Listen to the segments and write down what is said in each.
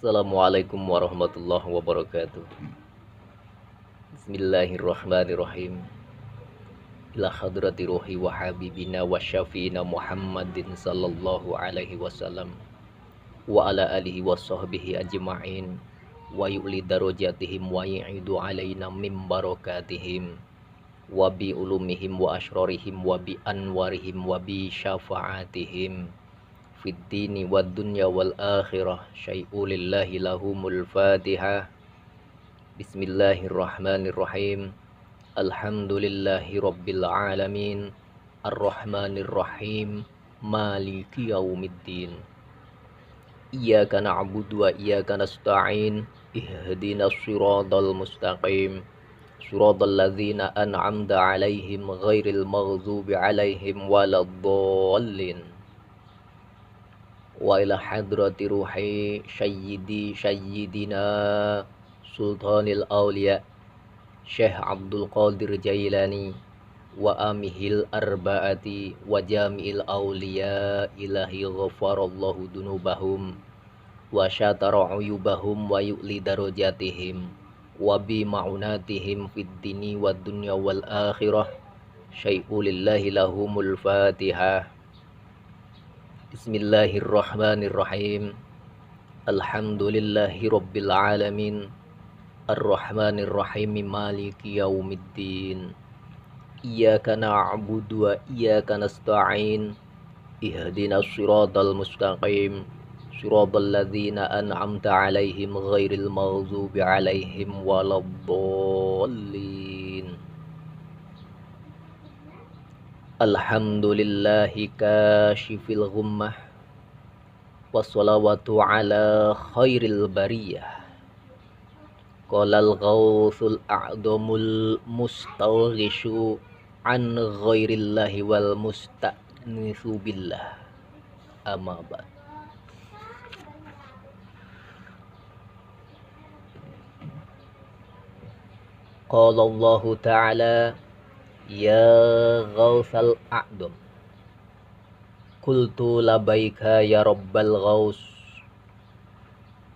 Assalamualaikum warahmatullahi wabarakatuh. Bismillahirrahmanirrahim. Ila hadrati ruhi wa habibina wa syafiina Muhammadin sallallahu alaihi wasallam wa ala alihi wa sahbihi ajma'in wa yu'li darajatihim wa yu'idu alaina min barakatihim wa bi ulumihim wa asrarihim wa bi anwarihim wa bi syafa'atihim fid dini wad dunya wal akhirah. Syai'u lillahi lahumul fatihah. Bismillahirrahmanirrahim. Alhamdulillahi rabbil alamin. Ar-Rahmanir-Rahim. Maliki yaumiddin. Iyyaka na'budu wa iyyaka nasta'in. Ihdinas siratal mustaqim. Siratal ladzina an'amta 'alaihim ghairil maghdubi 'alaihim waladdallin. Wa ila hadrati ruhi sayyidina sultanil awliya Syekh Abdul Qadir Jailani wa amihil arba'ati wa jami'il awliya ilahi ghafarallahu dunubahum wa syatara uyubahum wa yu'li darajatihim wa bi ma'unatihim fid dini wad dunya wal akhirah. Syai'u lillahi lahumul fatihah. Bismillahirrahmanirrahim. Alhamdulillahi rabbil alamin. Ar-Rahmanir-Rahim. Maliki yaumiddin. Iyyaka na'budu wa iyyaka nasta'in. Ihdinas siratal mustaqim. Siratal ladzina an'amta 'alaihim ghairil maghdubi 'alaihim waladdallin. Alhamdulillahi kashifil ghummah. Wassalawatu ala khairil bariyah. Qalal ghawthul a'damul mustaghishu an ghairillahi wal musta'nithu billah. Amma ba'd. Qala Allahu ta'ala ya ghawthal a'dam qultu labaika ya rabbal ghaus.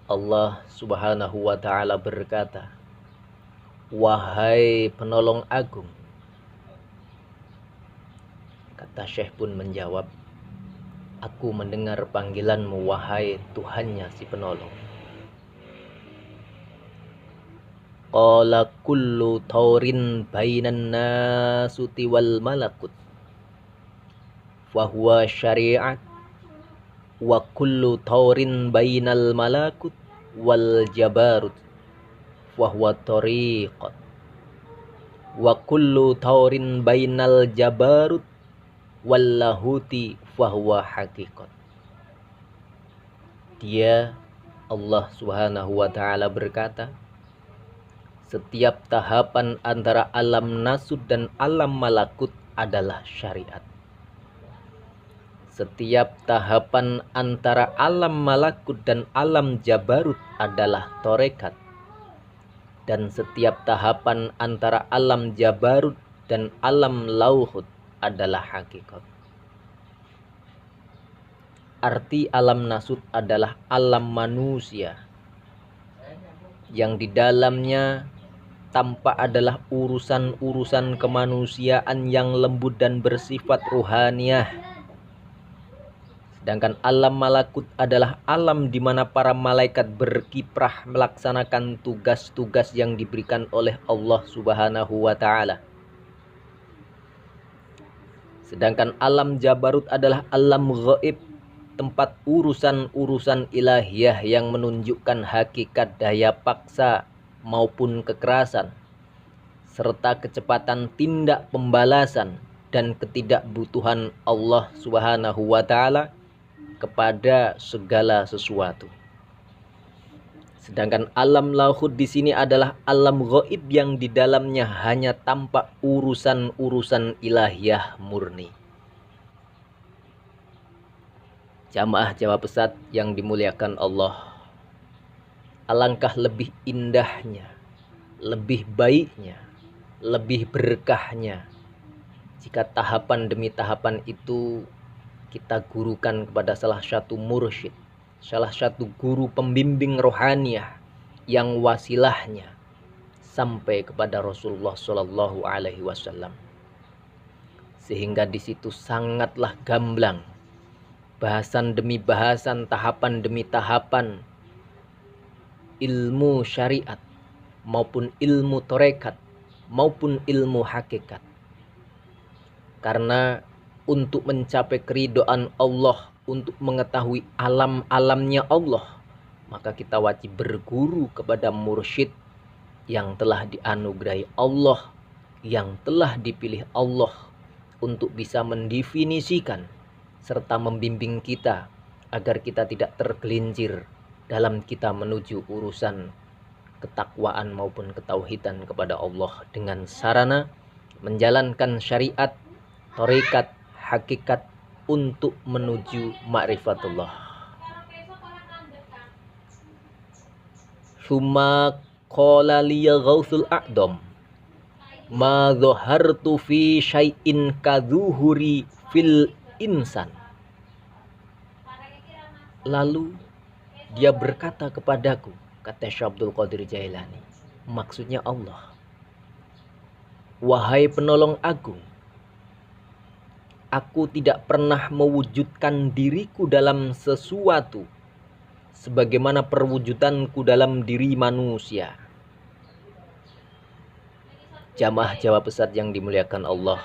Allah subhanahu wa ta'ala berkata, wahai penolong agung. Kata Syekh pun menjawab, aku mendengar panggilanmu wahai Tuhannya si penolong. Qala kullu taurin bainan nasuti wal malakut fahuwa syari'at wa kullu taurin bainal malakut wal jabarut fahuwa tariqat wa kullu taurin bainal jabarut wal lahuti fahuwa haqiqat. Dia Allah subhanahu wa ta'ala berkata, setiap tahapan antara alam nasud dan alam malakut adalah syariat. Setiap tahapan antara alam malakut dan alam jabarut adalah torekat. Dan setiap tahapan antara alam jabarut dan alam lauhut adalah hakikat. Arti alam nasud adalah alam manusia, yang di dalamnya tampak adalah urusan-urusan kemanusiaan yang lembut dan bersifat ruhaniyah. Sedangkan alam malakut adalah alam di mana para malaikat berkiprah melaksanakan tugas-tugas yang diberikan oleh Allah subhanahu wa ta'ala. Sedangkan alam jabarut adalah alam ghaib, tempat urusan-urusan ilahiyah yang menunjukkan hakikat daya paksa maupun kekerasan, serta kecepatan tindak pembalasan dan ketidakbutuhan Allah subhanahu wa ta'ala kepada segala sesuatu. Sedangkan alam lauhut di sini adalah alam ghaib yang di dalamnya hanya tampak urusan-urusan ilahiyah murni. Jamaah pesat yang dimuliakan Allah, alangkah lebih indahnya, lebih baiknya, lebih berkahnya jika tahapan demi tahapan itu kita gurukan kepada salah satu mursyid, salah satu guru pembimbing rohaniah yang wasilahnya sampai kepada Rasulullah Shallallahu Alaihi Wasallam, sehingga di situ sangatlah gamblang, bahasan demi bahasan, tahapan demi tahapan ilmu syariat maupun ilmu tarekat maupun ilmu hakikat. Karena untuk mencapai keridhaan Allah, untuk mengetahui alam-alamnya Allah, maka kita wajib berguru kepada mursyid yang telah dianugerahi Allah, yang telah dipilih Allah untuk bisa mendefinisikan serta membimbing kita agar kita tidak tergelincir dalam kita menuju urusan ketakwaan maupun ketauhidan kepada Allah dengan sarana menjalankan syariat, tarekat, hakikat untuk menuju ma'rifatullah. Summa qala liya ghausul a'dam ma dhahartu fi syai'in kadzuhuri fil insan. Lalu dia berkata kepadaku, kata Syekh Abdul Qadir Jailani, maksudnya Allah, wahai penolong agung, aku tidak pernah mewujudkan diriku dalam sesuatu sebagaimana perwujudanku dalam diri manusia. Jamaah Jawab Pesat yang dimuliakan Allah,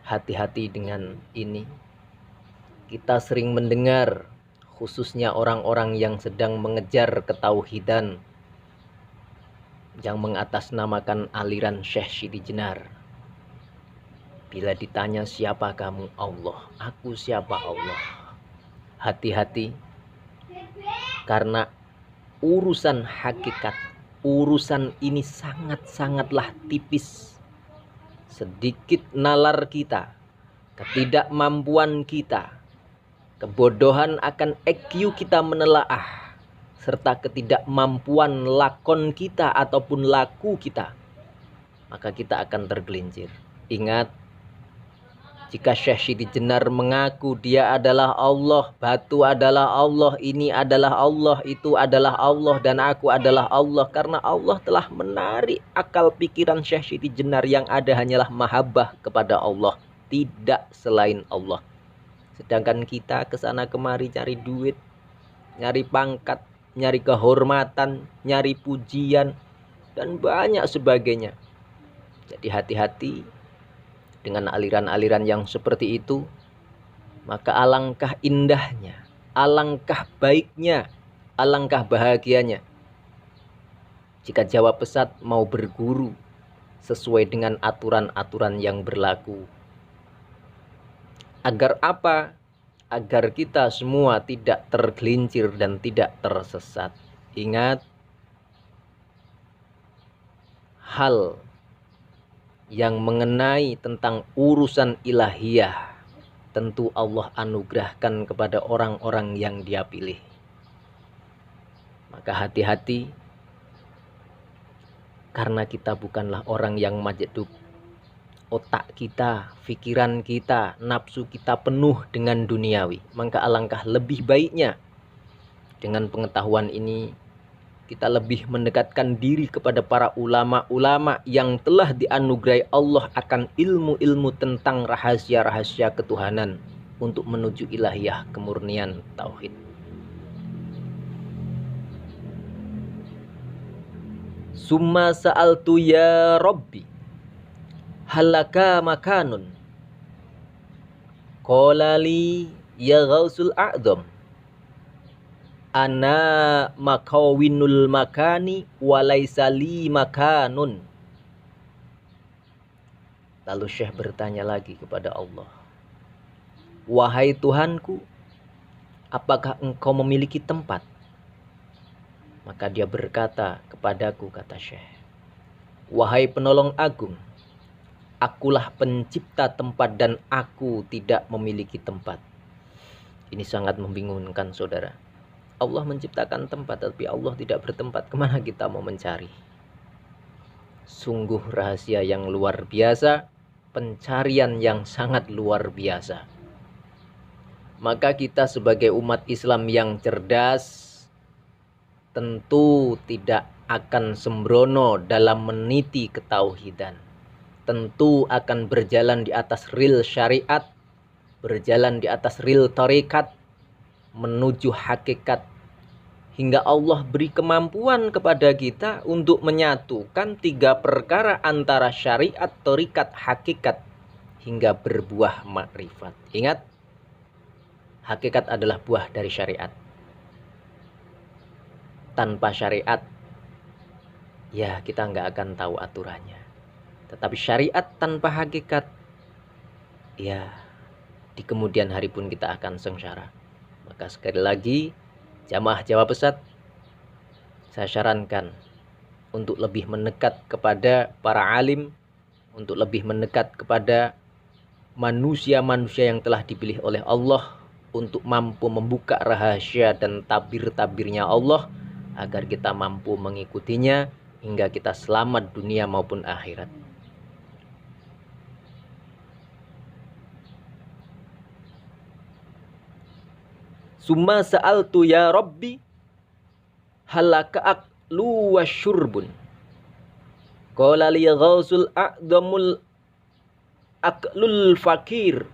hati-hati dengan ini. Kita sering mendengar, khususnya orang-orang yang sedang mengejar ketauhidan, yang mengatasnamakan aliran Syekh Siti Jenar. Bila ditanya siapa kamu? Allah. Aku siapa? Allah. Hati-hati, karena urusan hakikat, urusan ini sangat-sangatlah tipis. Sedikit nalar kita, ketidakmampuan kita, kebodohan akan IQ kita menelaah, serta ketidakmampuan lakon kita ataupun laku kita, maka kita akan tergelincir. Ingat, jika Syekh Siti Jenar mengaku dia adalah Allah, batu adalah Allah, ini adalah Allah, itu adalah Allah, dan aku adalah Allah, karena Allah telah menarik akal pikiran Syekh Siti Jenar, yang ada hanyalah mahabbah kepada Allah, tidak selain Allah. Sedangkan kita kesana kemari cari duit, nyari pangkat, nyari kehormatan, nyari pujian, dan banyak sebagainya. Jadi hati-hati dengan aliran-aliran yang seperti itu. Maka alangkah indahnya, alangkah baiknya, alangkah bahagianya jika Jawab Pesat mau berguru sesuai dengan aturan-aturan yang berlaku. Agar apa? Agar kita semua tidak tergelincir dan tidak tersesat. Ingat, hal yang mengenai tentang urusan ilahiyah tentu Allah anugerahkan kepada orang-orang yang Dia pilih. Maka hati-hati, karena kita bukanlah orang yang majdub. Otak kita, pikiran kita, nafsu kita penuh dengan duniawi. Maka alangkah lebih baiknya dengan pengetahuan ini kita lebih mendekatkan diri kepada para ulama-ulama yang telah dianugerahi Allah akan ilmu-ilmu tentang rahasia-rahasia ketuhanan untuk menuju ilahiyah kemurnian tauhid. Summa sa'altu ya Rabbi halaka makanun qala li ya Ghausul A'dham ana makawinul makani walaisa li makanun. Lalu Syekh bertanya lagi kepada Allah, wahai Tuhanku, apakah engkau memiliki tempat? Maka dia berkata kepadaku, kata Syekh, wahai penolong agung, akulah pencipta tempat dan aku tidak memiliki tempat. Ini sangat membingungkan, saudara. Allah menciptakan tempat, tapi Allah tidak bertempat. Kemana kita mau mencari? Sungguh rahasia yang luar biasa, pencarian yang sangat luar biasa. Maka kita sebagai umat Islam yang cerdas tentu tidak akan sembrono dalam meniti ketauhidan. Tentu akan berjalan di atas ril syariat, berjalan di atas ril tarekat, menuju hakikat. Hingga Allah beri kemampuan kepada kita untuk menyatukan 3 perkara antara syariat, tarekat, hakikat, hingga berbuah makrifat. Ingat, hakikat adalah buah dari syariat. Tanpa syariat, ya kita nggak akan tahu aturannya. Tetapi syariat tanpa hakikat, ya di kemudian hari pun kita akan sengsara. Maka sekali lagi, jamaah Jawa Pesat, saya sarankan untuk lebih mendekat kepada para alim, untuk lebih mendekat kepada manusia-manusia yang telah dipilih oleh Allah untuk mampu membuka rahasia dan tabir-tabirnya Allah, agar kita mampu mengikutinya hingga kita selamat dunia maupun akhirat. Summa sa'altu ya Rabbi halaka aklu wa syurbun. Qala li ghausul a'damul aklul fakir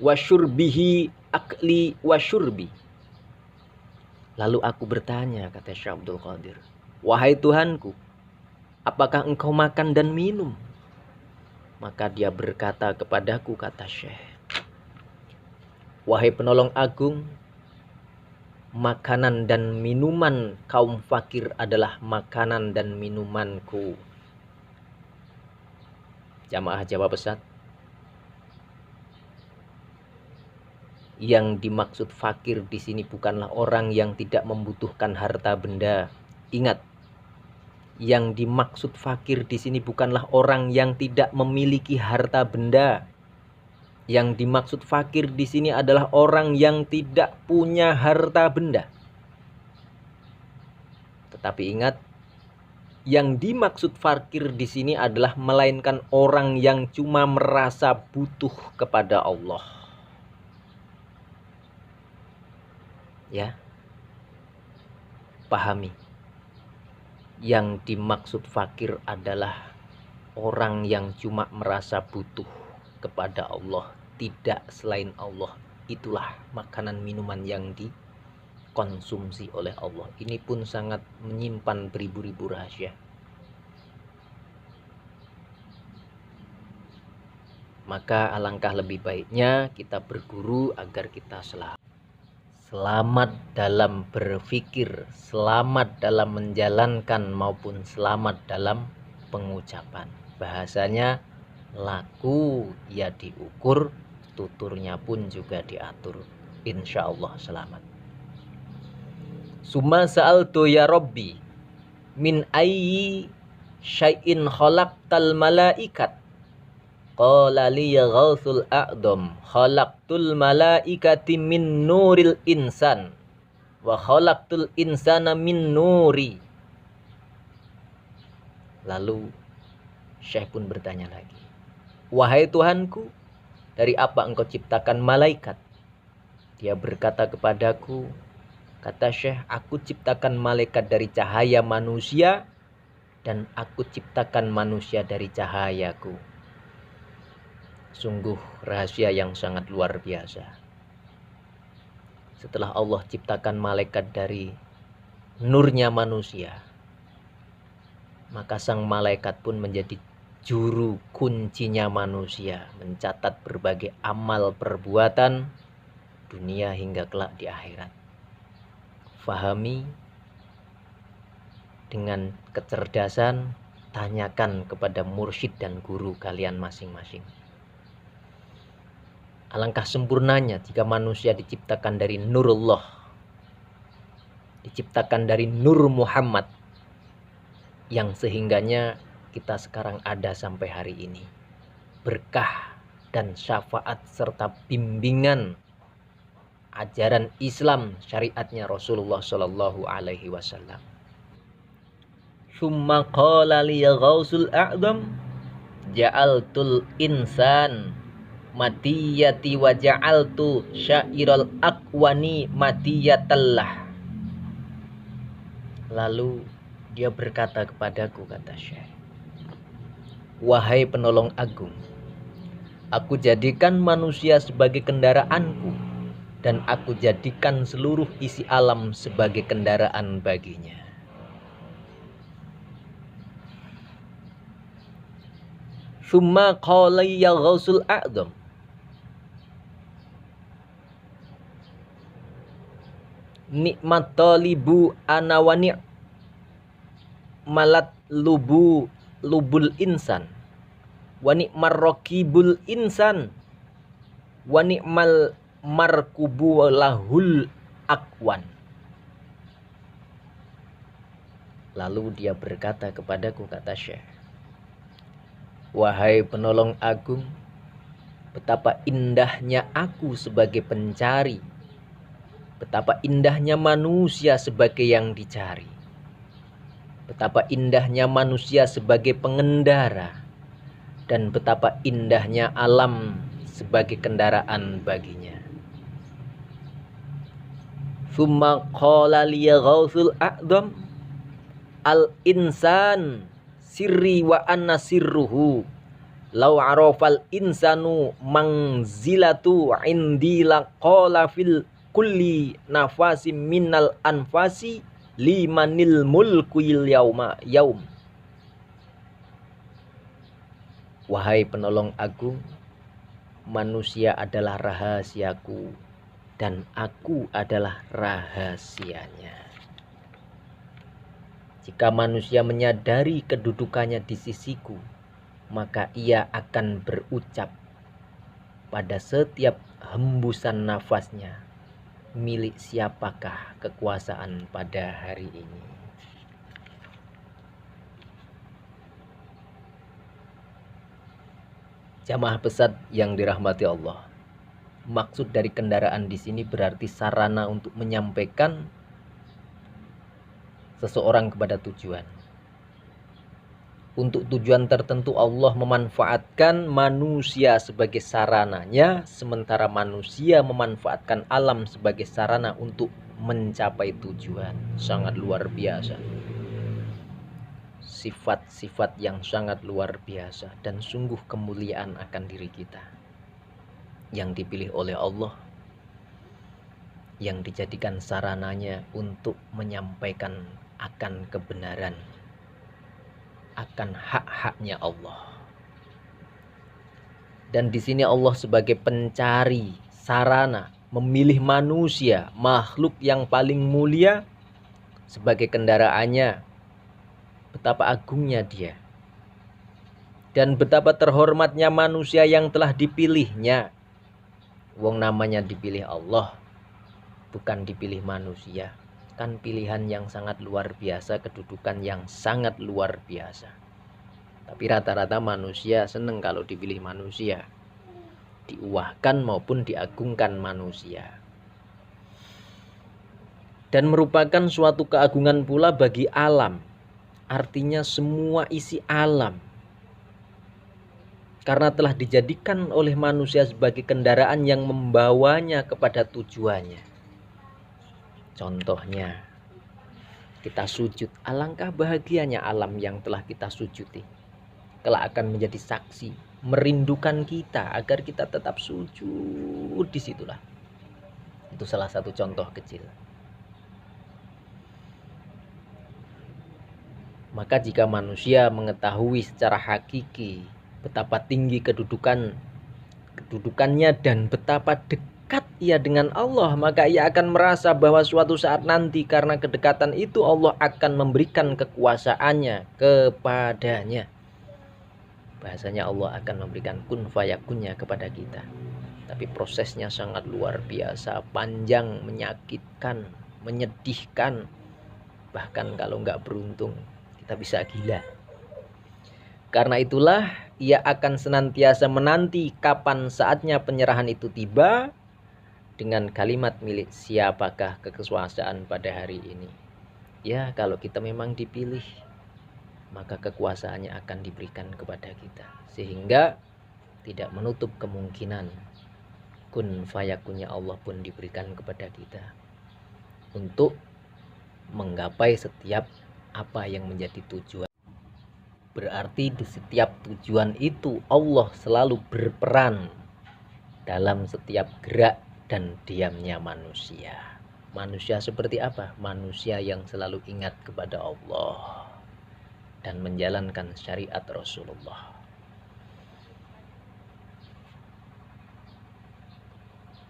wa syurbihi akli wa syurbi. Lalu aku bertanya, kata Syekh Abdul Qadir, wahai Tuhanku, apakah engkau makan dan minum? Maka dia berkata kepadaku, kata Syekh, wahai penolong agung, makanan dan minuman kaum fakir adalah makanan dan minumanku. Jamaah Jawa Pesat, yang dimaksud fakir di sini bukanlah orang yang tidak membutuhkan harta benda. Ingat, yang dimaksud fakir di sini bukanlah orang yang tidak memiliki harta benda. Yang dimaksud fakir di sini adalah orang yang tidak punya harta benda. Tetapi ingat, yang dimaksud fakir di sini adalah melainkan orang yang cuma merasa butuh kepada Allah. Ya, pahami, yang dimaksud fakir adalah orang yang cuma merasa butuh kepada Allah, tidak selain Allah. Itulah makanan minuman yang dikonsumsi oleh Allah. Ini pun sangat menyimpan beribu-ribu rahasia. Maka alangkah lebih baiknya kita berguru agar kita selamat dalam berpikir, selamat dalam menjalankan maupun selamat dalam pengucapan. Bahasanya laku ya diukur, tuturnya pun juga diatur. Insya Allah selamat. Summa sa'altu ya Rabbi min ayyi syai'in khalaqtal malaikat. Qala li ghausul a'dam khalaqtul malaikati min nuril insan wa khalaqtul insana min nuri. Lalu Syekh pun bertanya lagi, wahai Tuhanku, dari apa engkau ciptakan malaikat? Dia berkata kepadaku, kata Syekh, aku ciptakan malaikat dari cahaya manusia dan aku ciptakan manusia dari cahayaku. Sungguh rahasia yang sangat luar biasa. Setelah Allah ciptakan malaikat dari nurnya manusia, maka sang malaikat pun menjadi juru kuncinya manusia, mencatat berbagai amal perbuatan dunia hingga kelak di akhirat. Fahami dengan kecerdasan, tanyakan kepada mursyid dan guru kalian masing-masing. Alangkah sempurnanya jika manusia diciptakan dari nurullah, diciptakan dari nur Muhammad, yang sehingganya kita sekarang ada sampai hari ini. Berkah dan syafaat serta bimbingan ajaran Islam, syariatnya Rasulullah Shallallahu Alaihi Wasallam. Summa qala li ghausul a'dam ja'altul insan matiyati wa ja'altu syairal akwani matiyatallah. Lalu dia berkata kepadaku, kata Syekh, wahai penolong agung, aku jadikan manusia sebagai kendaraanku, dan aku jadikan seluruh isi alam sebagai kendaraan baginya. Summa qala ya Ghausul A'dzam, nikmat talibu ana wa malat lubul insan wa ni'mar raqibul insan wa ni'mal markubu lahul akwan. Lalu dia berkata kepadaku, kata Syekh, wahai penolong agung, betapa indahnya aku sebagai pencari, betapa indahnya manusia sebagai yang dicari, betapa indahnya manusia sebagai pengendara, dan betapa indahnya alam sebagai kendaraan baginya. Summa qala liya Ghausul A'dzam, al-insan sirri wa anna sirruhu law arafal insanu manzilatu indi laqala fil kulli nafasim minal anfasi limanil mulku yaum. Wahai penolong agung, manusia adalah rahasiaku dan aku adalah rahasianya. Jika manusia menyadari kedudukannya di sisiku, maka ia akan berucap pada setiap hembusan nafasnya, milik siapakah kekuasaan pada hari ini. Jamaah pesat yang dirahmati Allah, maksud dari kendaraan di sini berarti sarana untuk menyampaikan seseorang kepada tujuan. Untuk tujuan tertentu Allah memanfaatkan manusia sebagai sarananya, sementara manusia memanfaatkan alam sebagai sarana untuk mencapai tujuan. Sangat luar biasa. Sifat-sifat yang sangat luar biasa dan sungguh kemuliaan akan diri kita yang dipilih oleh Allah, yang dijadikan sarananya untuk menyampaikan akan kebenaran, akan hak-haknya Allah. Dan di sini Allah sebagai pencari sarana memilih manusia, makhluk yang paling mulia sebagai kendaraannya. Betapa agungnya dia dan betapa terhormatnya manusia yang telah dipilihnya. Wong namanya dipilih Allah, bukan dipilih manusia. Kan pilihan yang sangat luar biasa, kedudukan yang sangat luar biasa. Tapi rata-rata manusia senang kalau dipilih manusia, diuahkan maupun diagungkan manusia. Dan merupakan suatu keagungan pula bagi alam, artinya semua isi alam, karena telah dijadikan oleh manusia sebagai kendaraan yang membawanya kepada tujuannya. Contohnya, kita sujud. Alangkah bahagianya alam yang telah kita sujudi. Kelak akan menjadi saksi, merindukan kita agar kita tetap sujud di situlah. Itu salah satu contoh kecil. Maka jika manusia mengetahui secara hakiki betapa tinggi kedudukannya dan betapa dekat ia dengan Allah, maka ia akan merasa bahwa suatu saat nanti karena kedekatan itu Allah akan memberikan kekuasaannya kepadanya. Bahasanya Allah akan memberikan kun fayakunnya kepada kita. Tapi prosesnya sangat luar biasa, panjang, menyakitkan, menyedihkan. Bahkan kalau nggak beruntung, kita bisa gila. Karena itulah ia akan senantiasa menanti kapan saatnya penyerahan itu tiba dengan kalimat milik siapakah kekuasaan pada hari ini. Ya, kalau kita memang dipilih, maka kekuasaannya akan diberikan kepada kita. Sehingga tidak menutup kemungkinan kun fayakunnya Allah pun diberikan kepada kita untuk menggapai setiap apa yang menjadi tujuan. Berarti di setiap tujuan itu Allah selalu berperan dalam setiap gerak dan diamnya manusia. Manusia seperti apa? Manusia yang selalu ingat kepada Allah dan menjalankan syariat Rasulullah.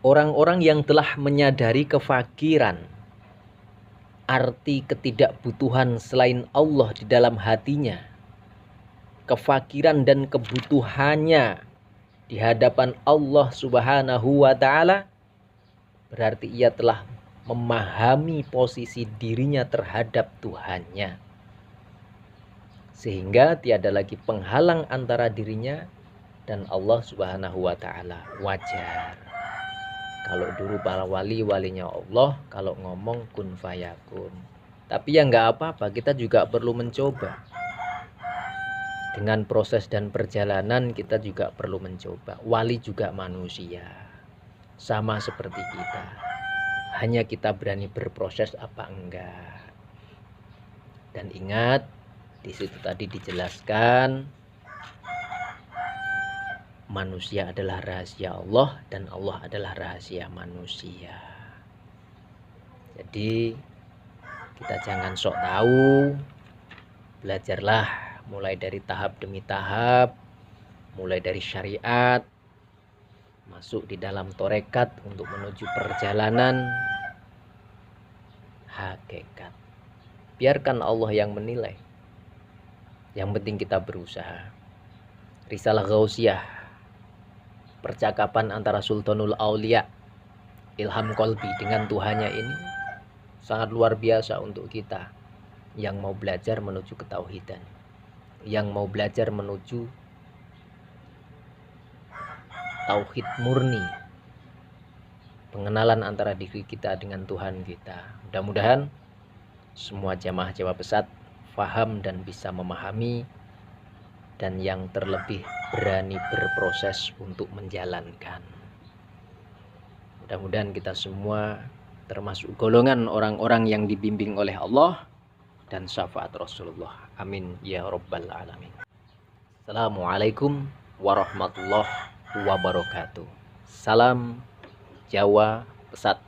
Orang-orang yang telah menyadari kefakiran, arti ketidakbutuhan selain Allah di dalam hatinya, kefakiran dan kebutuhannya di hadapan Allah Subhanahu wa Ta'ala, berarti ia telah memahami posisi dirinya terhadap Tuhannya, sehingga tiada lagi penghalang antara dirinya dan Allah Subhanahu wa Ta'ala. Wajar kalau dulu para walinya Allah kalau ngomong kun fayakun. Tapi ya nggak apa-apa, kita juga perlu mencoba. Dengan proses dan perjalanan kita juga perlu mencoba. Wali juga manusia, sama seperti kita. Hanya kita berani berproses apa enggak. Dan ingat, di situ tadi dijelaskan manusia adalah rahasia Allah dan Allah adalah rahasia manusia. Jadi kita jangan sok tahu, belajarlah mulai dari tahap demi tahap, mulai dari syariat, masuk di dalam torekat untuk menuju perjalanan hakikat. Biarkan Allah yang menilai. Yang penting kita berusaha. Risalah Ghausiyah, percakapan antara Sultanul Aulia, ilham kolbi dengan Tuhannya ini sangat luar biasa untuk kita yang mau belajar menuju ketauhidan, yang mau belajar menuju tauhid murni, pengenalan antara diri kita dengan Tuhan kita. Mudah-mudahan semua jamaah Jawa Pesat paham dan bisa memahami, dan yang terlebih berani berproses untuk menjalankan. Mudah-mudahan kita semua termasuk golongan orang-orang yang dibimbing oleh Allah dan syafaat Rasulullah. Amin ya rabbal alamin. Assalamualaikum warahmatullahi wabarakatuh. Salam Jawa Pesat.